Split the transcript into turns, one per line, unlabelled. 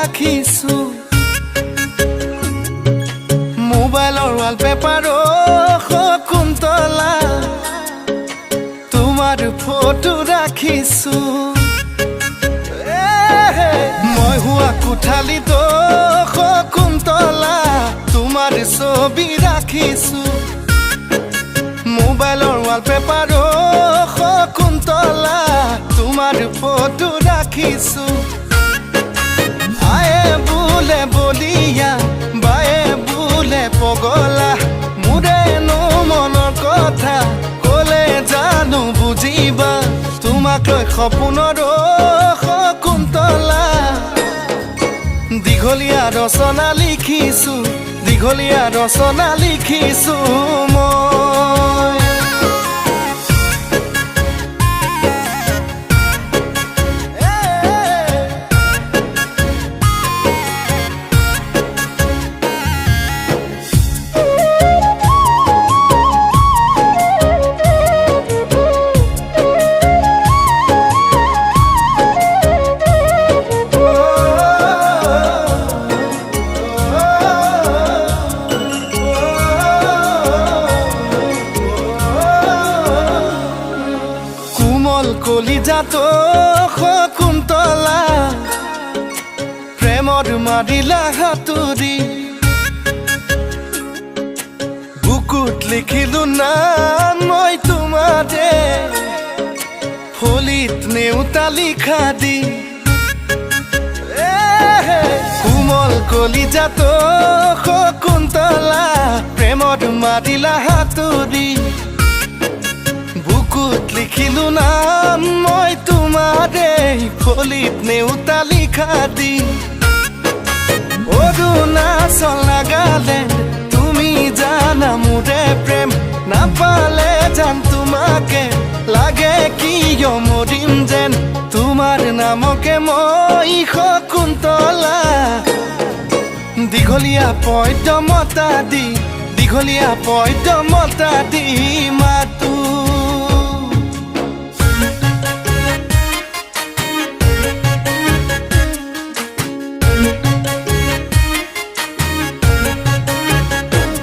ৰাখিছো মোবাইলৰ ৱালপেপাৰ শকুন্তলা তোমাৰ ফটো ৰাখিছো মই হোৱা কোঠালিত শকুন্তলা তোমাৰ ছবি ৰাখিছো মোবাইলৰ ৱালপেপাৰ শকুন্তলা তোমাৰ ফটো ৰাখিছো আয়ে বোলে বলিয়া বায়ে বোলে পগলা মোৰেনো মনৰ কথা ক'লে জানো বুজিবা তোমাক লৈ সপোনৰ শকুন্তলা দীঘলীয়া ৰচনা লিখিছো দীঘলীয়া ৰচনা লিখিছো মই কলিজাত শকুন্তলা প্ৰেমৰ মাৰিলা হাতুৰি বুকুত লিখিলো নাম মই তোমাৰে ফলিত নেউতা লিখা দি কোমল কলিজাত শকুন্তলা প্ৰেমৰ মাৰিলা হাতুৰি বুকুত লিখিলো নাম মই তোমাৰে ফলিত নেউতা লিখা দি অৰুণাচল নাগালেণ্ড তুমি জানা মোৰে প্ৰেম নাপালে জান তোমাকে লাগে কিয় মৰিম যেন তোমাৰ নামকে মই শকুন্তলা দীঘলীয়া পদ্যমতা দি দীঘলীয়া পদ্যমতা দি